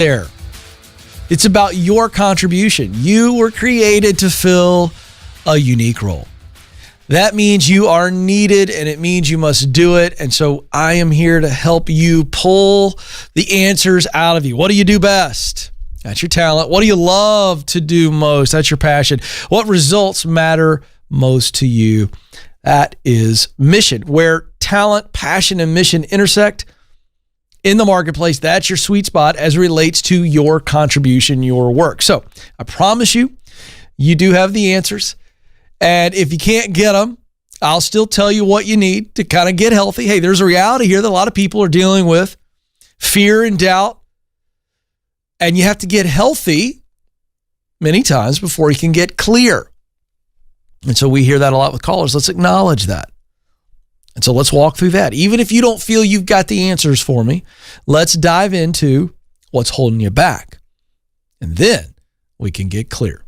there. It's about your contribution. You were created to fill a unique role. That means you are needed, and it means you must do it. And so I am here to help you pull the answers out of you. What do you do best? That's your talent. What do you love to do most? That's your passion. What results matter most to you? That is mission. Where talent, passion, and mission intersect in the marketplace, that's your sweet spot as it relates to your contribution, your work. So I promise you, you do have the answers. And if you can't get them, I'll still tell you what you need to kind of get healthy. Hey, there's a reality here that a lot of people are dealing with, fear and doubt. And you have to get healthy many times before you can get clear. And so we hear that a lot with callers. Let's acknowledge that. And so let's walk through that. Even if you don't feel you've got the answers for me, let's dive into what's holding you back. And then we can get clear.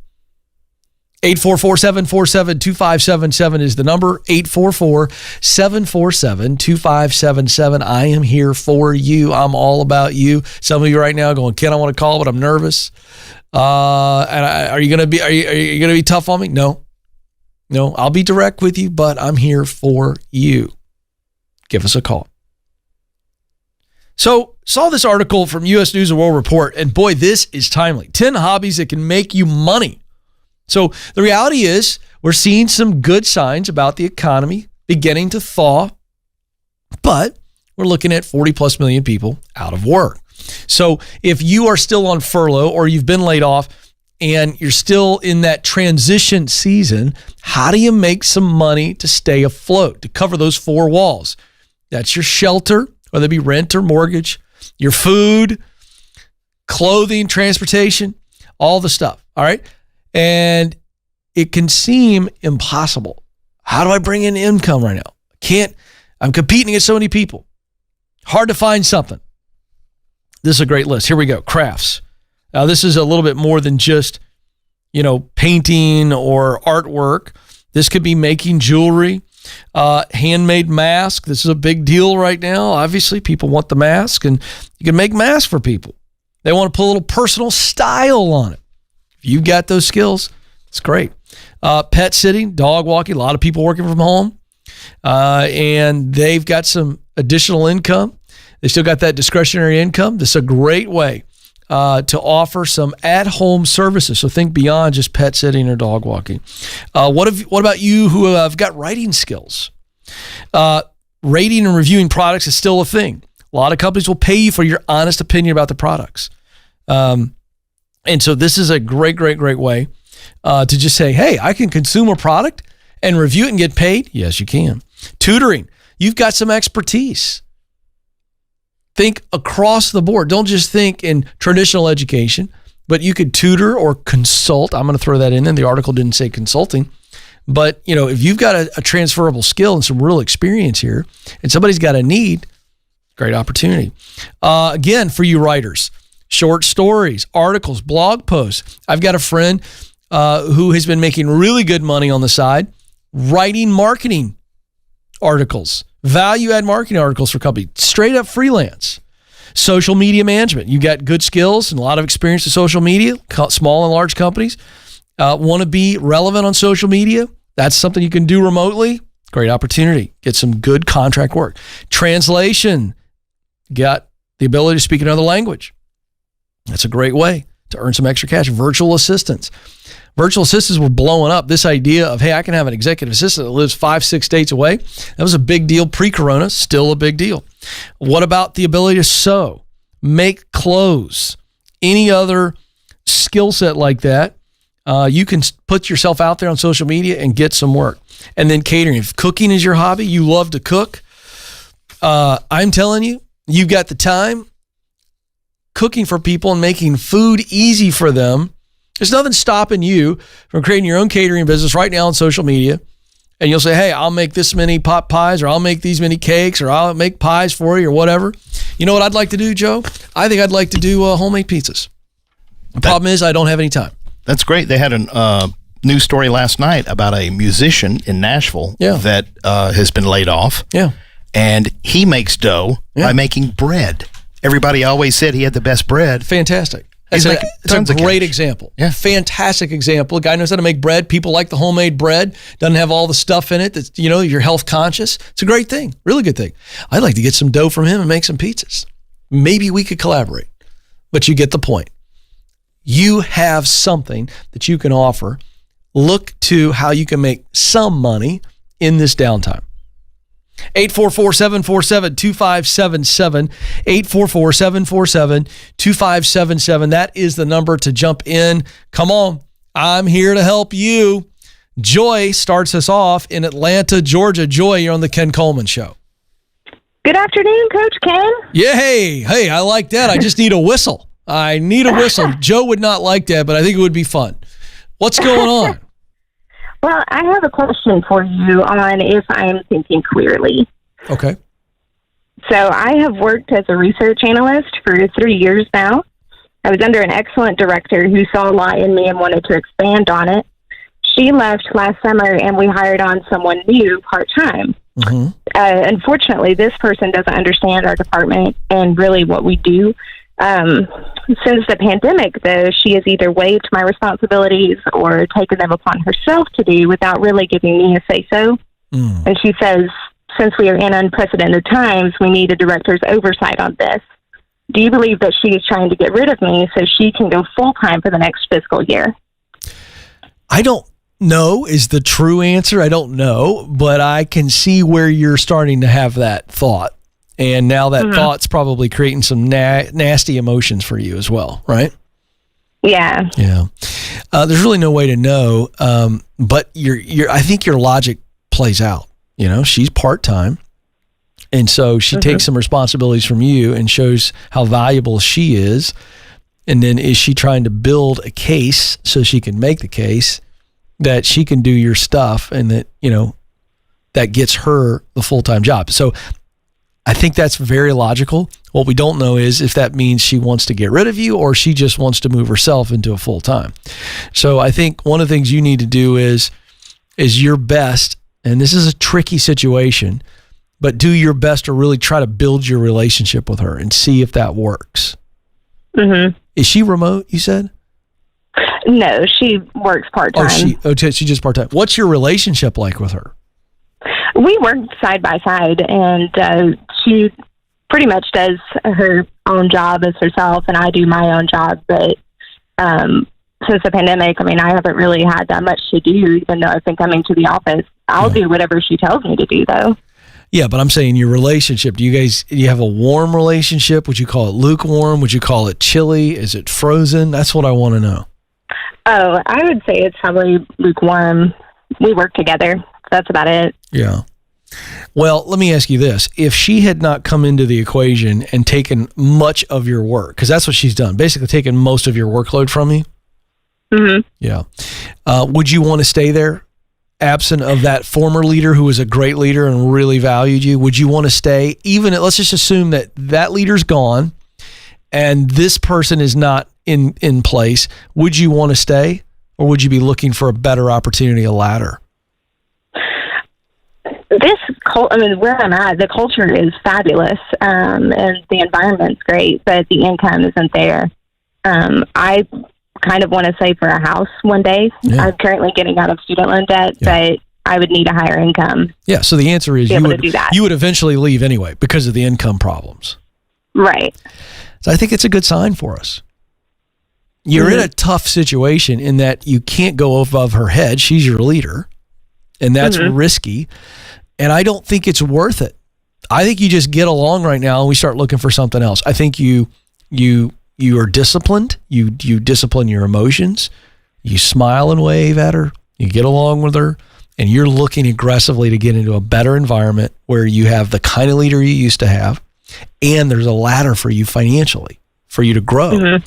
844-747-2577 is the number. 844-747-2577. I am here for you. I'm all about you. Some of you right now going, Ken, I want to call, but I'm nervous. Are you going to be tough on me? No, I'll be direct with you, but I'm here for you. Give us a call. So, saw this article from U.S. News and World Report, and boy, this is timely. 10 hobbies that can make you money. So the reality is we're seeing some good signs about the economy beginning to thaw, but we're looking at 40 plus million people out of work. So if you are still on furlough or you've been laid off and you're still in that transition season, how do you make some money to stay afloat, to cover those four walls? That's your shelter, whether it be rent or mortgage, your food, clothing, transportation, all the stuff, all right? And it can seem impossible. How do I bring in income right now? I'm competing against so many people. Hard to find something. This is a great list. Here we go. Crafts. Now, this is a little bit more than just, painting or artwork. This could be making jewelry, handmade mask. This is a big deal right now. Obviously, people want the mask, and you can make masks for people. They want to put a little personal style on it. If you've got those skills, it's great. Pet sitting, dog walking, a lot of people working from home, and they've got some additional income. They still got that discretionary income. This is a great way to offer some at-home services. So think beyond just pet sitting or dog walking. What about you who have got writing skills? Rating and reviewing products is still a thing. A lot of companies will pay you for your honest opinion about the products. And so this is a great way to just say, hey, I can consume a product and review it and get paid. Yes, you can. Tutoring. You've got some expertise. Think across the board. Don't just think in traditional education, but you could tutor or consult. I'm going to throw that in. The article didn't say consulting. But, if you've got a transferable skill and some real experience here, and somebody's got a need, great opportunity. Again, for you writers, short stories, articles, blog posts. I've got a friend who has been making really good money on the side, writing marketing articles, value-add marketing articles for companies, straight up freelance. Social media management. You got good skills and a lot of experience in social media, small and large companies. Want to be relevant on social media? That's something you can do remotely. Great opportunity. Get some good contract work. Translation. Got the ability to speak another language. That's a great way to earn some extra cash. Virtual assistants. Virtual assistants were blowing up. This idea of, hey, I can have an executive assistant that lives 5-6 states away. That was a big deal pre-corona, still a big deal. What about the ability to sew, make clothes, any other skill set like that? You can put yourself out there on social media and get some work. And then catering. If cooking is your hobby, you love to cook, I'm telling you, you've got the time. Cooking for people and making food easy for them. There's nothing stopping you from creating your own catering business right now on social media. And you'll say, hey, I'll make this many pot pies, or I'll make these many cakes, or I'll make pies for you, or whatever. You know what I'd like to do, Joe? I think I'd like to do homemade pizzas. The problem is I don't have any time. That's great. They had a news story last night about a musician in Nashville that has been laid off. Yeah. And he makes dough by making bread. everybody always said he had the best bread. Fantastic. He's It's a tons of great cash. example. Yeah. Fantastic example. A guy knows how to make bread. People like the homemade bread. Doesn't have all the stuff in it that's, you're health conscious. It's a great thing. Really good thing. I'd like to get some dough from him and make some pizzas. Maybe we could collaborate. But you get the point. You have something that you can offer. Look to how you can make some money in this downtime. 844-747-2577, 844-747-2577. That is the number to jump in. Come on, I'm here to help you. Joy starts us off in Atlanta, Georgia. Joy, you're on the Ken Coleman Show. Good afternoon, Coach Ken. Yeah, hey, I like that. I just need a whistle. I need a whistle. Joe would not like that, but I think it would be fun. What's going on? Well, I have a question for you on if I'm thinking clearly. Okay. So I have worked as a research analyst for 3 years now. I was under an excellent director who saw a lot in me and wanted to expand on it. She left last summer and we hired on someone new part-time. Mm-hmm. Unfortunately, this person doesn't understand our department and really what we do. Since the pandemic, though, she has either waived my responsibilities or taken them upon herself to do without really giving me a say-so. And she says, since we are in unprecedented times, we need a director's oversight on this. Do you believe that she is trying to get rid of me so she can go full-time for the next fiscal year? I don't know is the true answer. I don't know, but I can see where you're starting to have that thought. And now that thought's probably creating some nasty emotions for you as well, right? Yeah. Yeah. There's really no way to know, but I think your logic plays out. She's part-time, and so she takes some responsibilities from you and shows how valuable she is. And then is she trying to build a case so she can make the case that she can do your stuff and that, that gets her the full-time job. So I think that's very logical. What we don't know is if that means she wants to get rid of you or she just wants to move herself into a full-time. So I think one of the things you need to do is your best, and this is a tricky situation, but do your best to really try to build your relationship with her and see if that works. Mm-hmm. Is she remote, you said? No, she works part-time. She's just part-time. What's your relationship like with her? We work side by side, and she pretty much does her own job as herself, and I do my own job. But since the pandemic, I haven't really had that much to do, even though I've been coming to the office. I'll do whatever she tells me to do, though. Yeah, but I'm saying your relationship, do you have a warm relationship? Would you call it lukewarm? Would you call it chilly? Is it frozen? That's what I want to know. Oh, I would say it's probably lukewarm. We work together. That's about it. Yeah. Well, let me ask you this. If she had not come into the equation and taken much of your work, because that's what she's done, basically taken most of your workload from you. Mm-hmm. Yeah. Would you want to stay there? Absent of that former leader who was a great leader and really valued you, would you want to stay? Even let's just assume that leader's gone and this person is not in place. Would you want to stay, or would you be looking for a better opportunity, a ladder? Where I'm at, the culture is fabulous, and the environment's great, but the income isn't there. I kind of want to save for a house one day. Yeah. I'm currently getting out of student loan debt, but I would need a higher income. Yeah, so the answer is you would eventually leave anyway because of the income problems. Right. So I think it's a good sign for us. You're in a tough situation in that you can't go above her head. She's your leader, and that's risky. And I don't think it's worth it. I think you just get along right now and we start looking for something else. I think you are disciplined. You discipline your emotions. You smile and wave at her. You get along with her, and you're looking aggressively to get into a better environment where you have the kind of leader you used to have, and there's a ladder for you financially for you to grow. Mm-hmm.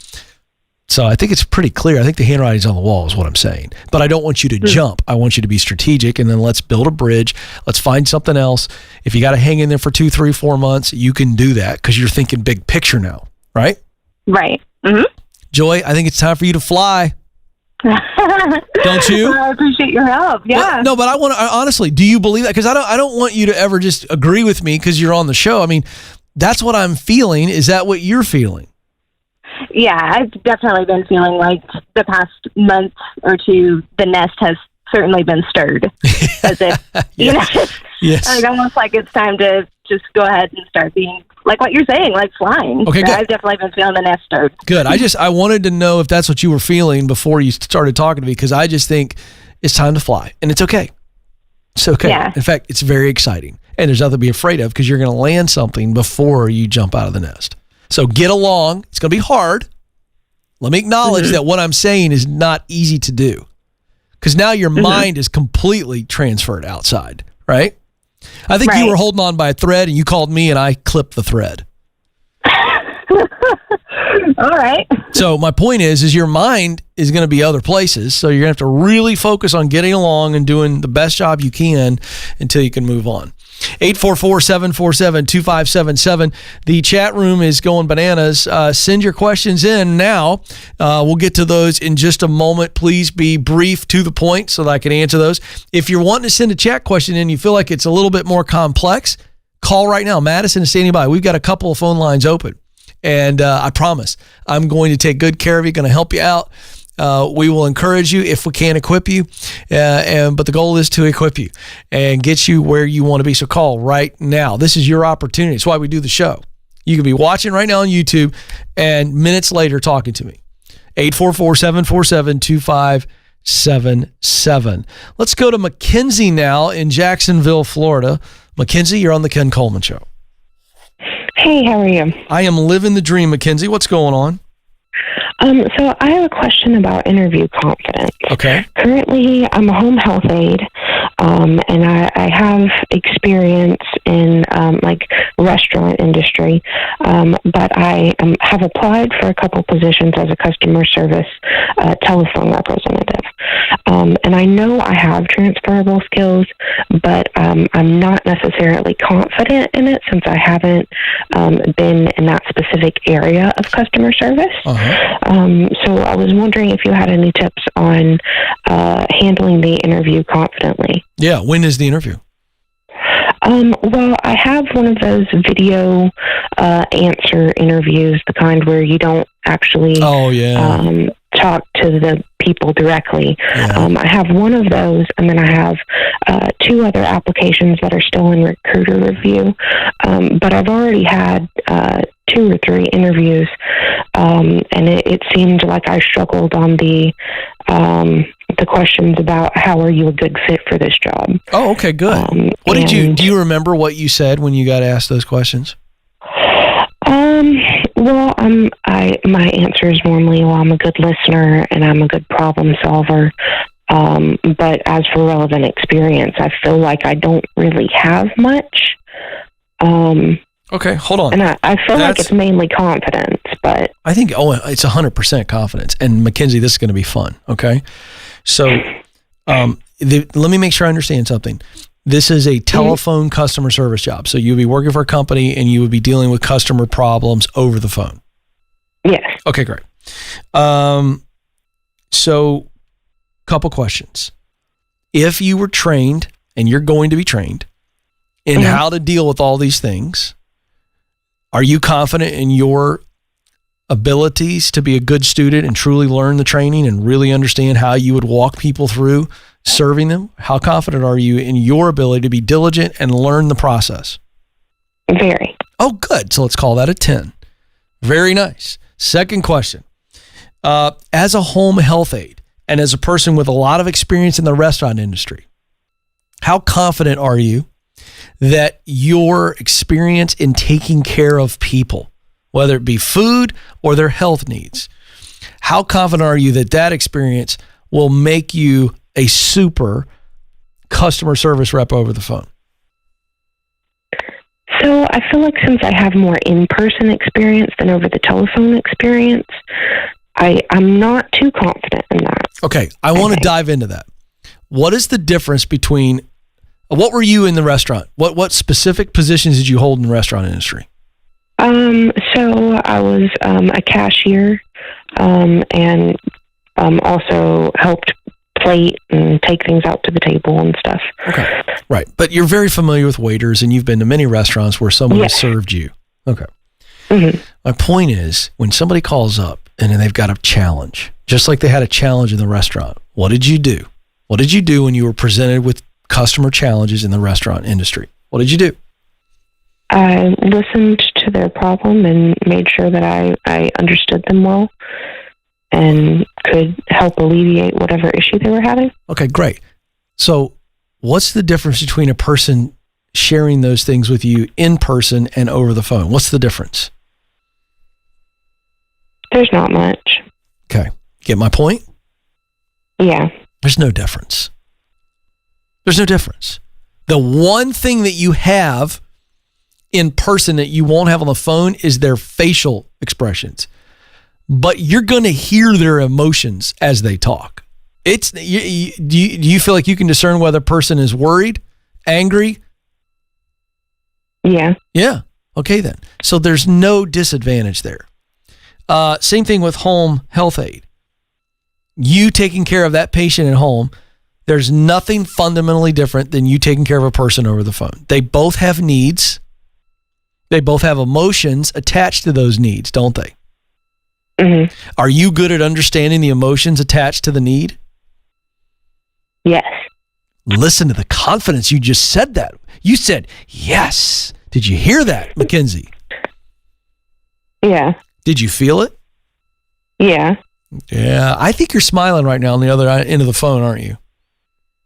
So I think it's pretty clear. I think the handwriting's on the wall is what I'm saying. But I don't want you to jump. I want you to be strategic, and then let's build a bridge. Let's find something else. If you got to hang in there for 2, 3, 4 months, you can do that because you're thinking big picture now, right? Right. Mm-hmm. Joy, I think it's time for you to fly. Don't you? I appreciate your help. Yeah. No, but I want to honestly. Do you believe that? Because I don't want you to ever just agree with me because you're on the show. That's what I'm feeling. Is that what you're feeling? Yeah, I've definitely been feeling like the past month or two, the nest has certainly been stirred. As if, you know, Yes. like almost like it's time to just go ahead and start being like what you're saying, like flying. Okay, so good. I've definitely been feeling the nest stirred. Good. I wanted to know if that's what you were feeling before you started talking to me, because I just think it's time to fly, and it's okay. It's okay. Yeah. In fact, it's very exciting, and there's nothing to be afraid of because you're going to land something before you jump out of the nest. So get along. It's going to be hard. Let me acknowledge that what I'm saying is not easy to do, because now your mind is completely transferred outside, right? I think you were holding on by a thread, and you called me, and I clipped the thread. All right. So my point is your mind is going to be other places. So you're going to have to really focus on getting along and doing the best job you can until you can move on. 844-747-2577. The chat room is going bananas. Send your questions in now. We'll get to those in just a moment. Please be brief, to the point, so that I can answer those. If you're wanting to send a chat question in, you feel like it's a little bit more complex, call right now. Madison is standing by. We've got a couple of phone lines open. And I promise I'm going to take good care of you, going to help you out. We will encourage you if we can equip you. But the goal is to equip you and get you where you want to be. So call right now. This is your opportunity. It's why we do the show. You can be watching right now on YouTube and minutes later talking to me. 844-747-2577. Let's go to Mackenzie now in Jacksonville, Florida. Mackenzie, you're on the Ken Coleman Show. Hey, how are you? I am living the dream, Mackenzie. What's going on? So I have a question about interview confidence. Okay. Currently, I'm a home health aide, and I have experience in like restaurant industry, but I have applied for a couple positions as a customer service telephone representative. And I know I have transferable skills, but I'm not necessarily confident in it since I haven't been in that specific area of customer service. So I was wondering if you had any tips on handling the interview confidently. Yeah. When is the interview? Well, I have one of those video answer interviews, the kind where you don't actually talk to the people directly. Yeah. I have one of those, and then I have two other applications that are still in recruiter review. But I've already had 2 or 3 interviews, and it seemed like I struggled on the questions about how are you a good fit for this job. Oh, okay, good. Do you remember what you said when you got asked those questions? Well, my answer is normally, well, I'm a good listener and I'm a good problem solver. But as for relevant experience, I feel like I don't really have much. Okay, hold on. And I feel like it's mainly confidence, but I think it's 100% confidence. And Mackenzie, this is going to be fun. Okay, so let me make sure I understand something. This is a telephone customer service job. So you'll be working for a company and you would be dealing with customer problems over the phone. Yes. Okay, great. So couple questions. If you were trained, and you're going to be trained, in how to deal with all these things, are you confident in your abilities to be a good student and truly learn the training and really understand how you would walk people through serving them? How confident are you in your ability to be diligent and learn the process? Very. Oh, good. So let's call that a 10. Very nice. Second question. As a home health aide and as a person with a lot of experience in the restaurant industry, how confident are you that your experience in taking care of people, whether it be food or their health needs, how confident are you that that experience will make you a super customer service rep over the phone? So I feel like since I have more in-person experience than over the telephone experience, I'm not too confident in that. Okay, I want to dive into that. What is the difference between, what were you in the restaurant? What specific positions did you hold in the restaurant industry? So I was a cashier and also helped plate and take things out to the table and stuff. Okay, right. But you're very familiar with waiters and you've been to many restaurants where someone has served you. Okay. Mm-hmm. My point is, when somebody calls up and then they've got a challenge, just like they had a challenge in the restaurant, what did you do? What did you do when you were presented with customer challenges in the restaurant industry? What did you do? I listened to their problem and made sure that I understood them well and could help alleviate whatever issue they were having. Okay, great. So what's the difference between a person sharing those things with you in person and over the phone? What's the difference? There's not much. Okay. Get my point? Yeah. There's no difference. There's no difference. The one thing that you have in person that you won't have on the phone is their facial expressions. But you're going to hear their emotions as they talk. Do you feel like you can discern whether a person is worried, angry? Yeah. Yeah. Okay, then. So there's no disadvantage there. Same thing with home health aid. You taking care of that patient at home, there's nothing fundamentally different than you taking care of a person over the phone. They both have needs. They both have emotions attached to those needs, don't they? Mm-hmm. Are you good at understanding the emotions attached to the need? Yes. Listen to the confidence you just said that. You said, yes. Did you hear that, Mackenzie? Yeah. Did you feel it? Yeah. Yeah. I think you're smiling right now on the other end of the phone, aren't you?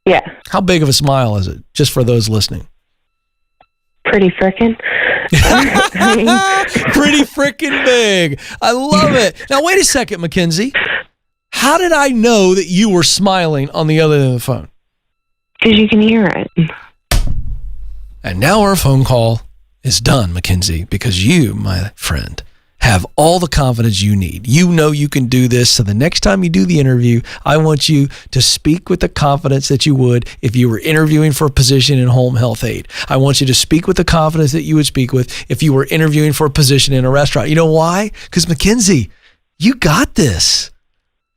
Yeah. How big of a smile is it, just for those listening? Pretty frickin'. Pretty freaking big. I love it. Now, wait a second, Mackenzie. How did I know that you were smiling on the other end of the phone? Because you can hear it. And now our phone call is done, Mackenzie, because you, my friend, have all the confidence you need. You know you can do this. So the next time you do the interview, I want you to speak with the confidence that you would if you were interviewing for a position in home health aid. I want you to speak with the confidence that you would speak with if you were interviewing for a position in a restaurant. You know why? Because Mackenzie, you got this.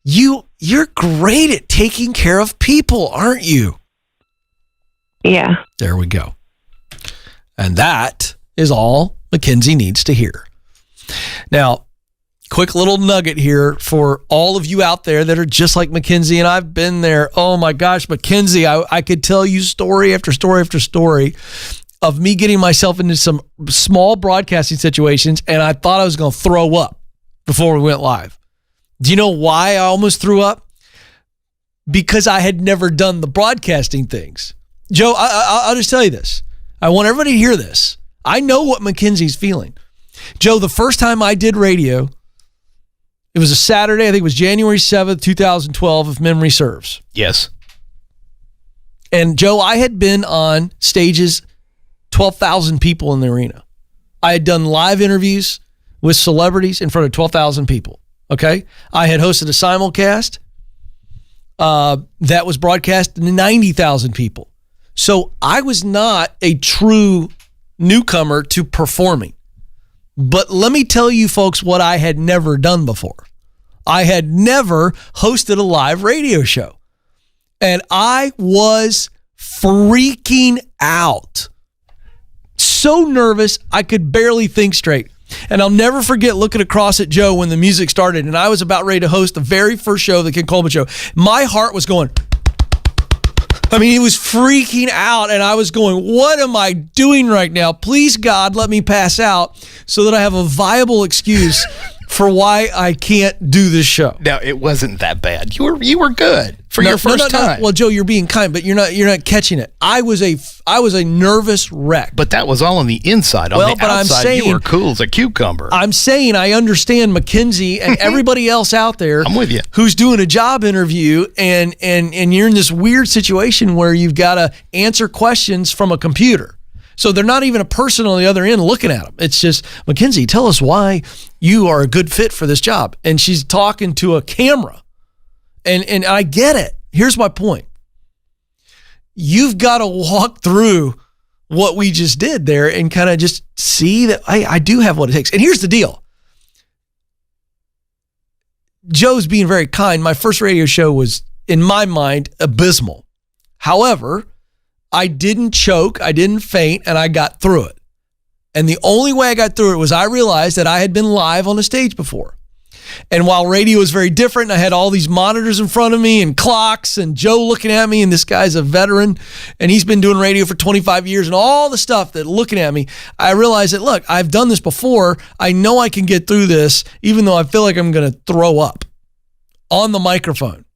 You're great at taking care of people, aren't you? Yeah. There we go. And that is all Mackenzie needs to hear. Now, quick little nugget here for all of you out there that are just like Mackenzie, and I've been there. Oh my gosh, Mackenzie, I could tell you story after story after story of me getting myself into some small broadcasting situations, and I thought I was going to throw up before we went live. Do you know why I almost threw up? Because I had never done the broadcasting things. Joe, I'll just tell you this. I want everybody to hear this. I know what Mackenzie's feeling. Joe, the first time I did radio, it was a Saturday. I think it was January 7th, 2012, if memory serves. Yes. And Joe, I had been on stages, 12,000 people in the arena. I had done live interviews with celebrities in front of 12,000 people. Okay. I had hosted a simulcast that was broadcast to 90,000 people. So I was not a true newcomer to performing. But let me tell you folks what I had never done before. I had never hosted a live radio show. And I was freaking out. So nervous, I could barely think straight. And I'll never forget looking across at Joe when the music started and I was about ready to host the very first show, the Ken Coleman Show. My heart was going... I mean, he was freaking out and I was going, what am I doing right now? Please, God, let me pass out so that I have a viable excuse for why I can't do this show. Now, it wasn't that bad. You were good for your first time. Well, Joe, you're being kind, but you're not catching it. I was a nervous wreck. But that was all on the inside. On the outside, I'm saying, you were cool as a cucumber. I'm saying I understand Mackenzie and everybody else out there. I'm with you. Who's doing a job interview and you're in this weird situation where you've got to answer questions from a computer. So they're not even a person on the other end looking at them. It's just, Mackenzie, tell us why you are a good fit for this job. And she's talking to a camera. And I get it. Here's my point. You've got to walk through what we just did there and kind of just see that I do have what it takes. And here's the deal. Joe's being very kind. My first radio show was, in my mind, abysmal. However, I didn't choke, I didn't faint, and I got through it. And the only way I got through it was I realized that I had been live on a stage before. And while radio was very different, and I had all these monitors in front of me and clocks and Joe looking at me, and this guy's a veteran and he's been doing radio for 25 years and all the stuff that looking at me, I realized that, look, I've done this before. I know I can get through this, even though I feel like I'm going to throw up on the microphone.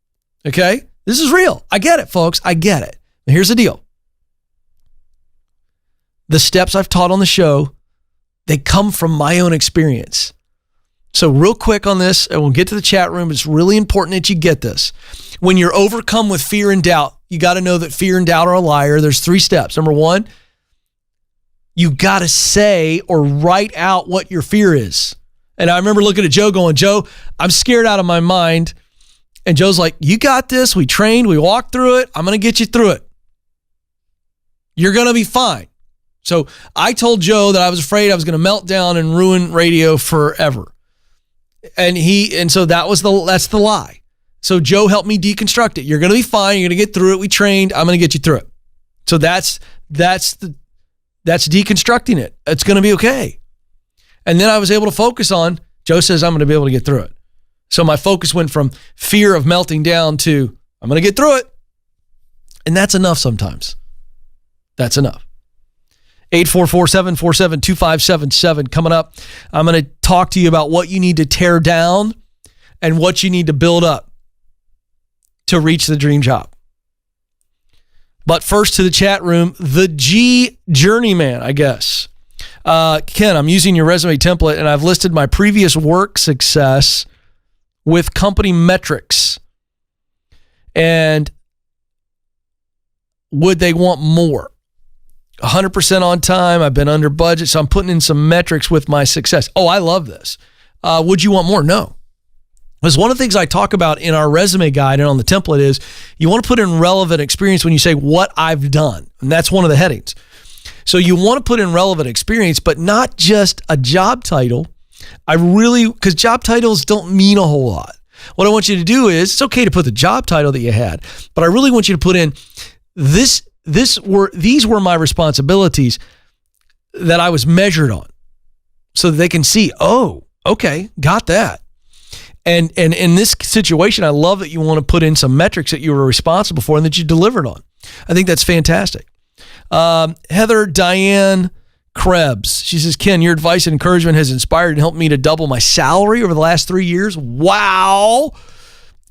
Okay? This is real. I get it, folks. I get it. But here's the deal. The steps I've taught on the show, they come from my own experience. So real quick on this, and we'll get to the chat room. It's really important that you get this. When you're overcome with fear and doubt, you got to know that fear and doubt are a liar. There's 3 steps. Number 1, you got to say or write out what your fear is. And I remember looking at Joe going, Joe, I'm scared out of my mind. And Joe's like, you got this. We trained. We walked through it. I'm going to get you through it. You're going to be fine. So I told Joe that I was afraid I was going to melt down and ruin radio forever. And so that's the lie. So Joe helped me deconstruct it. You're going to be fine. You're going to get through it. We trained. I'm going to get you through it. So that's deconstructing it. It's going to be okay. And then I was able to focus on, Joe says I'm going to be able to get through it. So my focus went from fear of melting down to I'm going to get through it. And that's enough sometimes. That's enough. 844-747-2577 coming up. I'm going to talk to you about what you need to tear down and what you need to build up to reach the dream job. But first to the chat room, the G Journeyman, I guess. Ken, I'm using your resume template and I've listed my previous work success with company metrics. And would they want more? 100% on time. I've been under budget. So I'm putting in some metrics with my success. Oh, I love this. Would you want more? No. Because one of the things I talk about in our resume guide and on the template is you want to put in relevant experience when you say what I've done. And that's one of the headings. So you want to put in relevant experience, but not just a job title. Because job titles don't mean a whole lot. What I want you to do is, it's okay to put the job title that you had, but I really want you to put in these were my responsibilities that I was measured on, so that they can see, oh, okay, got that. And in this situation, I love that you want to put in some metrics that you were responsible for and that you delivered on. I think that's fantastic. Heather Diane Krebs, she says, Ken, your advice and encouragement has inspired and helped me to double my salary over the last 3 years. Wow.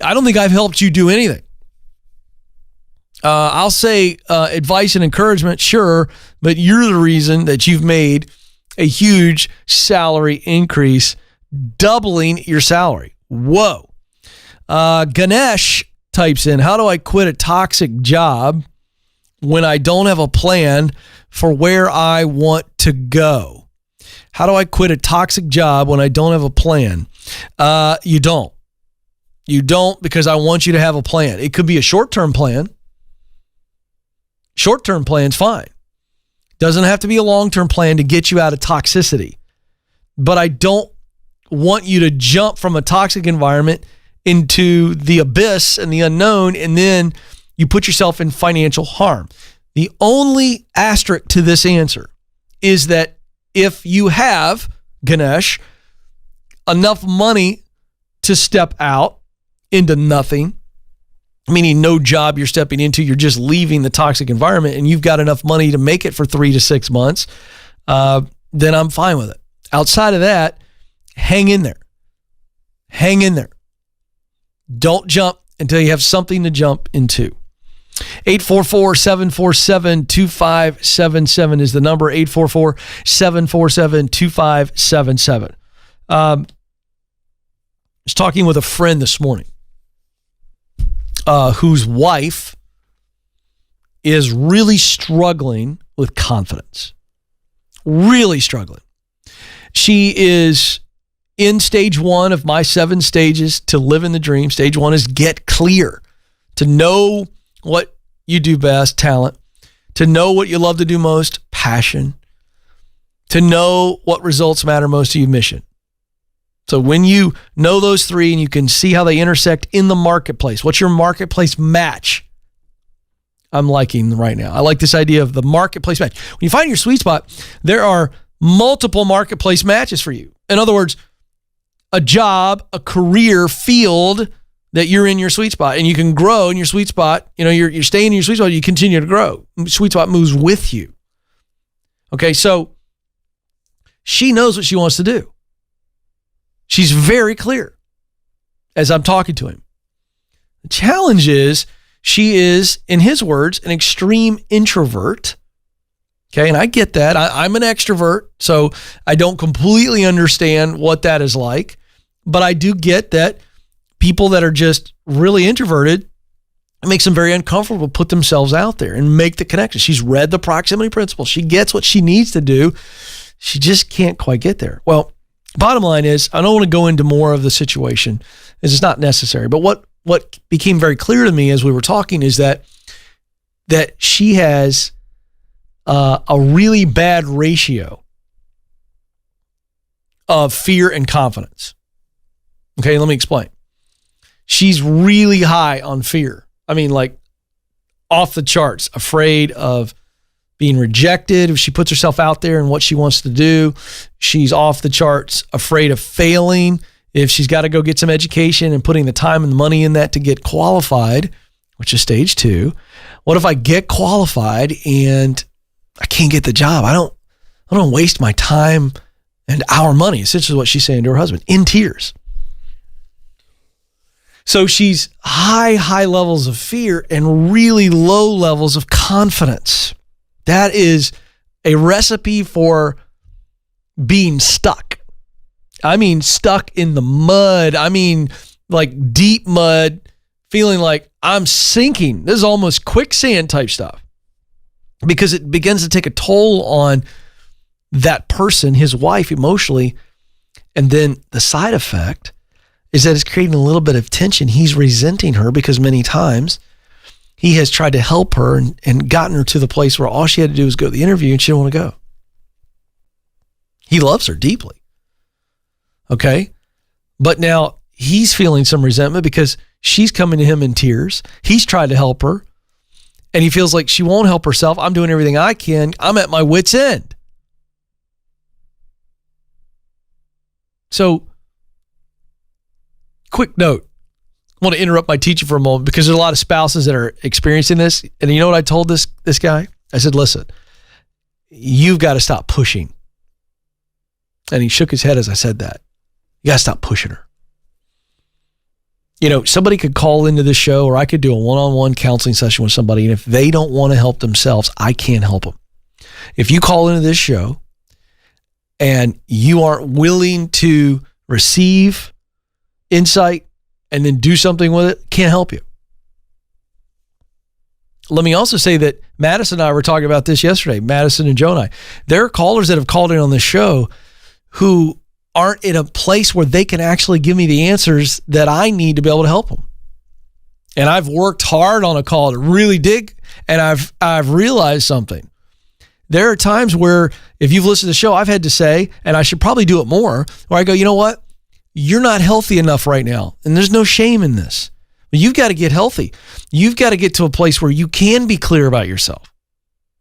I don't think I've helped you do anything. I'll say advice and encouragement, sure, but you're the reason that you've made a huge salary increase, doubling your salary. Whoa. Ganesh types in, how do I quit a toxic job when I don't have a plan for where I want to go? How do I quit a toxic job when I don't have a plan? You don't. You don't, because I want you to have a plan. It could be a short-term plan. Short-term plan's fine. Doesn't have to be a long-term plan to get you out of toxicity. But I don't want you to jump from a toxic environment into the abyss and the unknown, and then you put yourself in financial harm. The only asterisk to this answer is that if you have, Ganesh, enough money to step out into nothing, meaning no job you're stepping into, you're just leaving the toxic environment, and you've got enough money to make it for 3 to 6 months, then I'm fine with it. Outside of that, hang in there. Hang in there. Don't jump until you have something to jump into. 844-747-2577 is the number, 844-747-2577. I was talking with a friend this morning whose wife is really struggling with confidence. Really struggling. She is in stage 1 of my 7 stages to live in the dream. Stage 1 is get clear, to know what you do best, talent, to know what you love to do most, passion, to know what results matter most to you, mission. So when you know those 3 and you can see how they intersect in the marketplace, what's your marketplace match? I'm liking right now. I like this idea of the marketplace match. When you find your sweet spot, there are multiple marketplace matches for you. In other words, a job, a career field that you're in your sweet spot, and you can grow in your sweet spot. You're staying in your sweet spot. You continue to grow. Sweet spot moves with you. Okay, so she knows what she wants to do. She's very clear as I'm talking to him. The challenge is she is, in his words, an extreme introvert. Okay, and I get that. I'm an extrovert, so I don't completely understand what that is like. But I do get that people that are just really introverted, it makes them very uncomfortable to put themselves out there and make the connection. She's read the proximity principle. She gets what she needs to do. She just can't quite get there. Well, bottom line is, I don't want to go into more of the situation, as it's not necessary. But what became very clear to me as we were talking is that she has a really bad ratio of fear and confidence. Okay, let me explain. She's really high on fear. I mean, like off the charts, afraid of being rejected if she puts herself out there and what she wants to do. She's off the charts, afraid of failing if she's got to go get some education and putting the time and the money in that to get qualified, which is stage 2. What if I get qualified and I can't get the job? I don't waste my time and our money, essentially what she's saying to her husband, in tears. So she's high levels of fear and really low levels of confidence. That is a recipe for being stuck. I mean, stuck in the mud. I mean, like deep mud, feeling like I'm sinking. This is almost quicksand type stuff, because it begins to take a toll on that person, his wife, emotionally. And then the side effect is that it's creating a little bit of tension. He's resenting her because many times he has tried to help her and gotten her to the place where all she had to do was go to the interview and she didn't want to go. He loves her deeply. Okay? But now he's feeling some resentment because she's coming to him in tears. He's tried to help her and he feels like she won't help herself. I'm doing everything I can. I'm at my wit's end. So, quick note. I want to interrupt my teaching for a moment because there's a lot of spouses that are experiencing this. And you know what I told this guy? I said, listen, you've got to stop pushing. And he shook his head as I said that. You got to stop pushing her. Somebody could call into this show, or I could do a one-on-one counseling session with somebody. And if they don't want to help themselves, I can't help them. If you call into this show and you aren't willing to receive insight and then do something with it, can't help you. Let me also say that Madison and I were talking about this yesterday, Madison and Joe and I. There are callers that have called in on this show who aren't in a place where they can actually give me the answers that I need to be able to help them. And I've worked hard on a call to really dig, and I've realized something. There are times where, if you've listened to the show, I've had to say, and I should probably do it more, where I go, you know what? You're not healthy enough right now. And there's no shame in this. But you've got to get healthy. You've got to get to a place where you can be clear about yourself.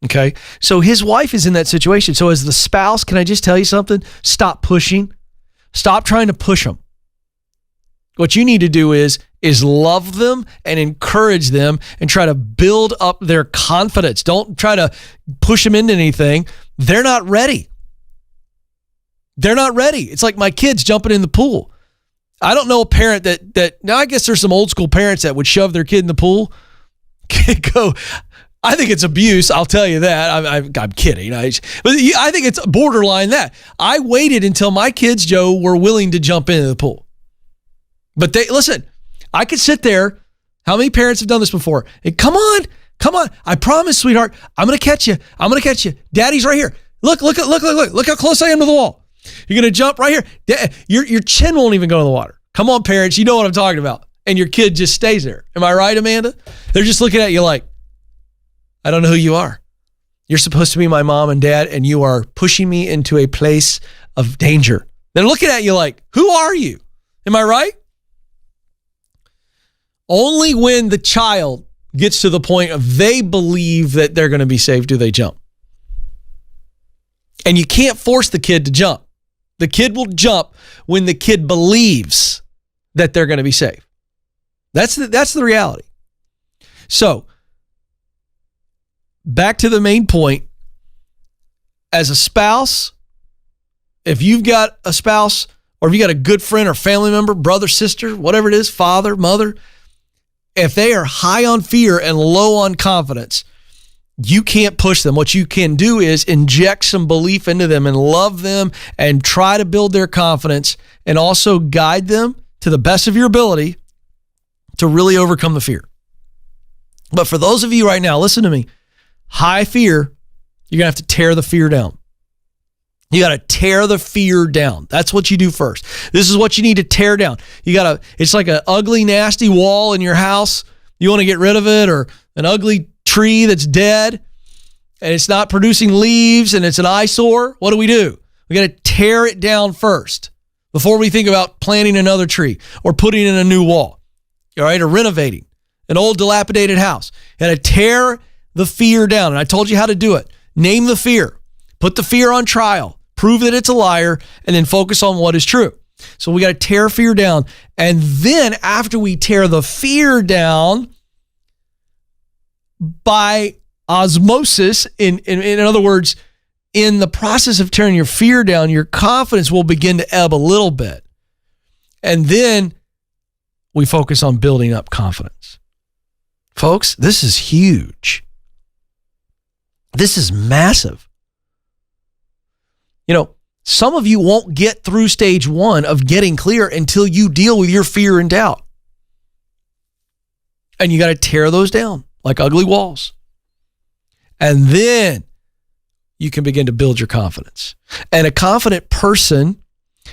Okay? So his wife is in that situation. So as the spouse, can I just tell you something? Stop pushing. Stop trying to push them. What you need to do is love them and encourage them and try to build up their confidence. Don't try to push them into anything. They're not ready. They're not ready. It's like my kids jumping in the pool. I don't know a parent that now I guess there's some old school parents that would shove their kid in the pool. I think it's abuse. I'll tell you that. I'm kidding. But I think it's borderline that. I waited until my kids, Joe, were willing to jump into the pool. But listen, I could sit there. How many parents have done this before? Hey, come on. I promise, sweetheart. I'm going to catch you. Daddy's right here. Look how close I am to the wall. You're going to jump right here. Your chin won't even go in the water. Come on, parents. You know what I'm talking about. And your kid just stays there. Am I right, Amanda? They're just looking at you like, I don't know who you are. You're supposed to be my mom and dad, and you are pushing me into a place of danger. They're looking at you like, who are you? Am I right? Only when the child gets to the point of they believe that they're going to be saved do they jump. And you can't force the kid to jump. The kid will jump when the kid believes that they're going to be safe. That's the reality. So, back to the main point. As a spouse, if you've got a spouse or if you got a good friend or family member, brother, sister, whatever it is, father, mother, if they are high on fear and low on confidence, you can't push them. What you can do is inject some belief into them and love them and try to build their confidence and also guide them to the best of your ability to really overcome the fear. But for those of you right now, listen to me, high fear, you're going to have to tear the fear down. You got to tear the fear down. That's what you do first. This is what you need to tear down. It's like an ugly, nasty wall in your house. You want to get rid of it, or an ugly tree that's dead and it's not producing leaves and it's an eyesore. What do? We got to tear it down first before we think about planting another tree or putting in a new wall, all right, or renovating an old dilapidated house. You got to tear the fear down. And I told you how to do it. Name the fear. Put the fear on trial. Prove that it's a liar, and then focus on what is true. So we got to tear fear down. And then after we tear the fear down, by osmosis, in other words, in the process of tearing your fear down, your confidence will begin to ebb a little bit. And then we focus on building up confidence. Folks, this is huge. This is massive. Some of you won't get through stage 1 of getting clear until you deal with your fear and doubt. And you got to tear those down like ugly walls. And then you can begin to build your confidence. And a confident person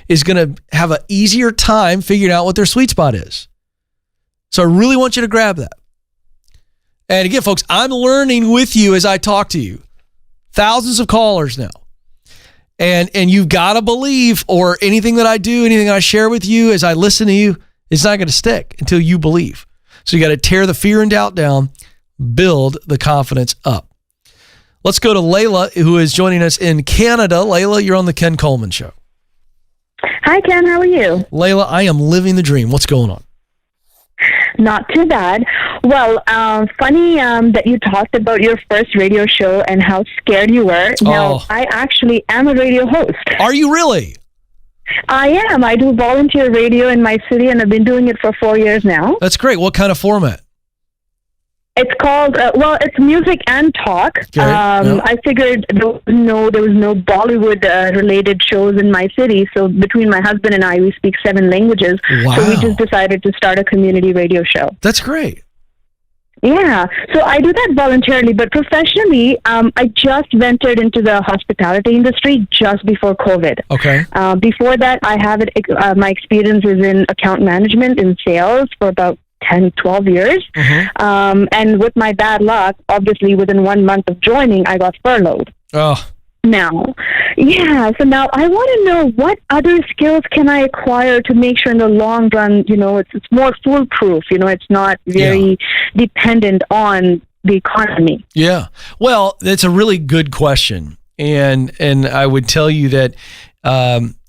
is going to have an easier time figuring out what their sweet spot is. So I really want you to grab that. And again, folks, I'm learning with you as I talk to you. Thousands of callers now. And you've got to believe, or anything that I do, anything I share with you as I listen to you, it's not going to stick until you believe. So you got to tear the fear and doubt down, build the confidence up. Let's go to Layla, who is joining us in Canada. Layla, you're on the Ken Coleman Show. Hi, Ken. How are you? Layla, I am living the dream. What's going on? Not too bad. Well, funny that you talked about your first radio show and how scared you were. Now, I actually am a radio host. Are you really? I am. I do volunteer radio in my city, and I've been doing it for 4 years now. That's great. What kind of format? It's called, it's music and talk. Okay. I figured there was no Bollywood-related shows in my city, so between my husband and I, we speak 7 languages. Wow. So we just decided to start a community radio show. That's great. Yeah, so I do that voluntarily, but professionally, I just ventured into the hospitality industry just before COVID. Okay. Before that, I have my experience is in account management and sales for about 10, 12 years. Mm-hmm. And with my bad luck, obviously within 1 month of joining, I got furloughed. Oh. So now I want to know, what other skills can I acquire to make sure in the long run, it's more foolproof, it's not very dependent on the economy. Yeah. Well, that's a really good question. And I would tell you that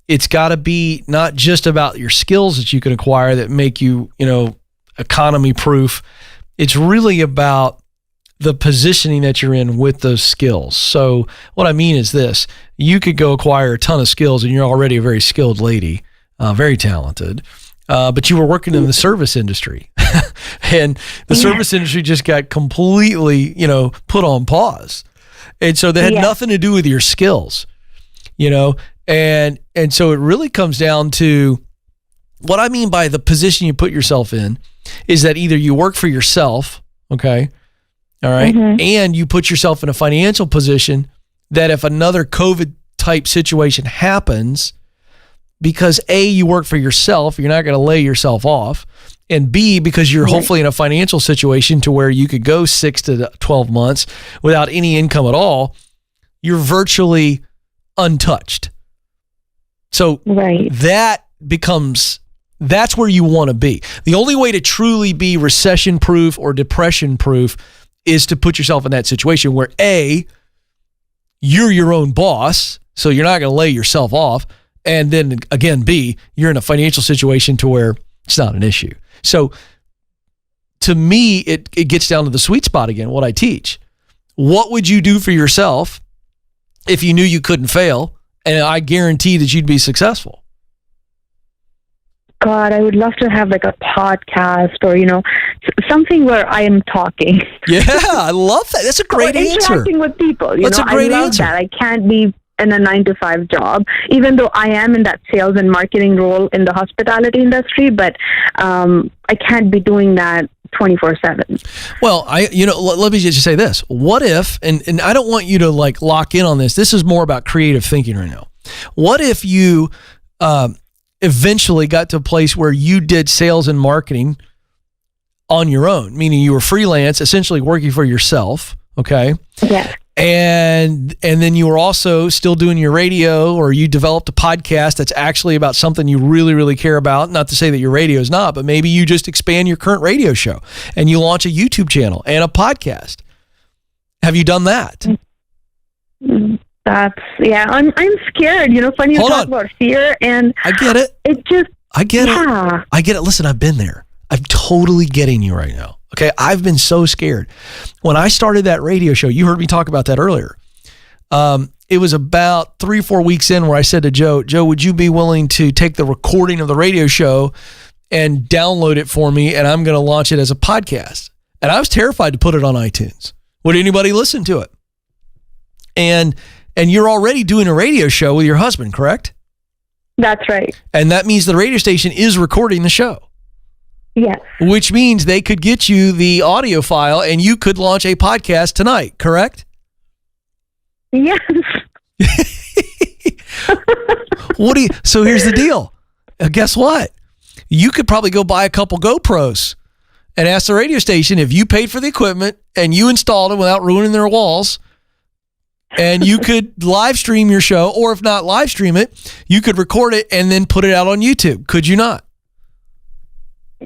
it's got to be not just about your skills that you can acquire that make you, economy proof. It's really about the positioning that you're in with those skills. So what I mean is this: you could go acquire a ton of skills and you're already a very skilled lady, very talented, but you were working in the service industry and the service industry just got completely, put on pause. And so that had nothing to do with your skills, and so it really comes down to what I mean by the position you put yourself in is that either you work for yourself, okay, all right, and you put yourself in a financial position that if another COVID type situation happens, because A, you work for yourself, you're not going to lay yourself off, and B, because you're hopefully in a financial situation to where you could go 6 to 12 months without any income at all, you're virtually untouched. So that's where you want to be. The only way to truly be recession proof or depression proof is to put yourself in that situation where A, you're your own boss So you're not going to lay yourself off. And then again, B, you're in a financial situation to where it's not an issue. So to me, it gets down to the sweet spot again, what I teach. What would you do for yourself if you knew you couldn't fail? And I guarantee that you'd be successful. God, I would love to have like a podcast or, something where I am talking. Yeah, I love that. That's a great answer. Interacting with people. That's a great I love answer. that. I can't be in a 9-to-5 job, even though I am in that sales and marketing role in the hospitality industry, but I can't be doing that 24/7. Well, let me just say this. What if, and I don't want you to like lock in on this. This is more about creative thinking right now. What if you eventually got to a place where you did sales and marketing on your own, meaning you were freelance, essentially working for yourself, okay? Yes. And then you were also still doing your radio, or you developed a podcast that's actually about something you really, really care about. Not to say that your radio is not, but maybe you just expand your current radio show and you launch a YouTube channel and a podcast. Have you done that? I'm scared. Funny you talk about fear, and I get it. I get it. Listen, I've been there. I'm totally getting you right now. Okay, I've been so scared. When I started that radio show, you heard me talk about that earlier. It was about 3-4 weeks in where I said to Joe, would you be willing to take the recording of the radio show and download it for me, and I'm going to launch it as a podcast? And I was terrified to put it on iTunes. Would anybody listen to it? And you're already doing a radio show with your husband, correct? That's right. And that means the radio station is recording the show. Yes. Which means they could get you the audio file and you could launch a podcast tonight, correct? Yes. So here's the deal. Guess what? You could probably go buy a couple GoPros and ask the radio station if you paid for the equipment and you installed it without ruining their walls, and you could live stream your show, or if not live stream it, you could record it and then put it out on YouTube. Could you not?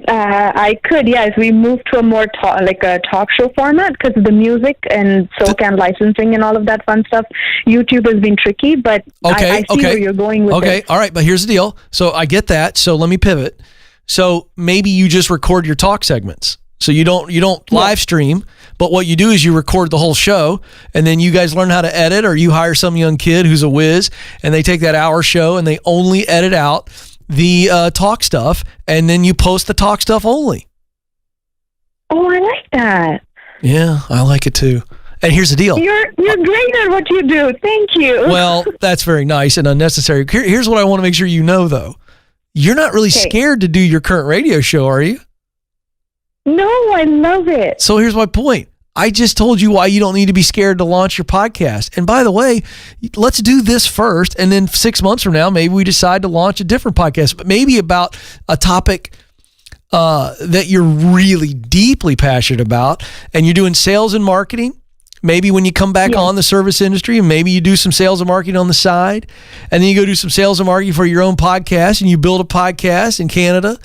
I could, yes. We moved to a more a talk show format because of the music and SoCan licensing and all of that fun stuff. YouTube has been tricky, but I see where you're going with it. Okay, all right, but here's the deal. So I get that. So let me pivot. So maybe you just record your talk segments. So you don't live stream, but what you do is you record the whole show, and then you guys learn how to edit, or you hire some young kid who's a whiz, and they take that hour show and they only edit out the talk stuff, and then you post the talk stuff only. Oh, I like that. Yeah, I like it too. And here's the deal. You're great at what you do. Thank you. Well, that's very nice and unnecessary. Here's what I want to make sure you know, though. You're not really scared to do your current radio show, are you? No, I love it. So here's my point. I just told you why you don't need to be scared to launch your podcast. And by the way, let's do this first. And then 6 months from now, maybe we decide to launch a different podcast, but maybe about a topic that you're really deeply passionate about. And you're doing sales and marketing. Maybe when you come back on the service industry, and maybe you do some sales and marketing on the side, and then you go do some sales and marketing for your own podcast, and you build a podcast in Canada,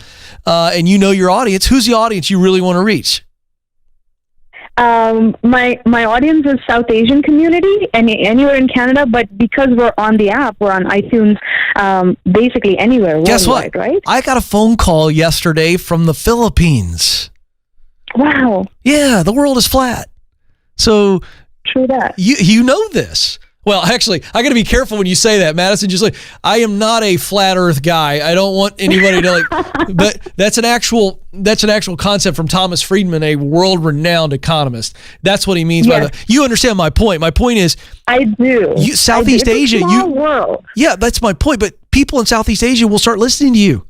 and you know your audience. Who's the audience you really want to reach? My audience is South Asian community and anywhere in Canada, but because we're on the app, we're on iTunes, basically anywhere. Guess what? Right? I got a phone call yesterday from the Philippines. Wow. Yeah, the world is flat. So true that. You know this. Well, actually, I got to be careful when you say that, Madison. Just like, I am not a flat Earth guy. I don't want anybody to like. But that's an actual concept from Thomas Friedman, a world-renowned economist. That's what he means by that. You understand my point. My point is, I do. Southeast Asia. It's a small world. Yeah, that's my point. But people in Southeast Asia will start listening to you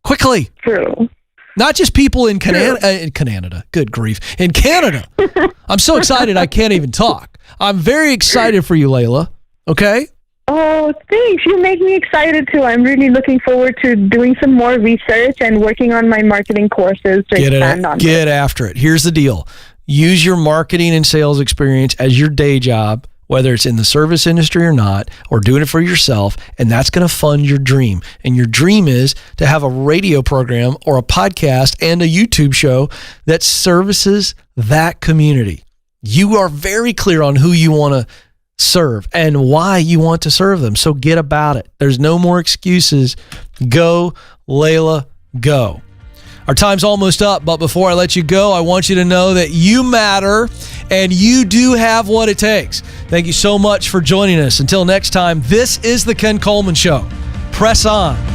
quickly. True. Not just people in Canada. Good grief. In Canada. I'm so excited I can't even talk. I'm very excited for you, Layla. Okay? Oh, thanks. You make me excited too. I'm really looking forward to doing some more research and working on my marketing courses to expand on Get after it. Here's the deal. Use your marketing and sales experience as your day job, whether it's in the service industry or not, or doing it for yourself, and that's going to fund your dream. And your dream is to have a radio program or a podcast and a YouTube show that services that community. You are very clear on who you want to serve and why you want to serve them. So get about it. There's no more excuses. Go, Layla, go. Our time's almost up, but before I let you go, I want you to know that you matter and you do have what it takes. Thank you so much for joining us. Until next time, this is the Ken Coleman Show. Press on.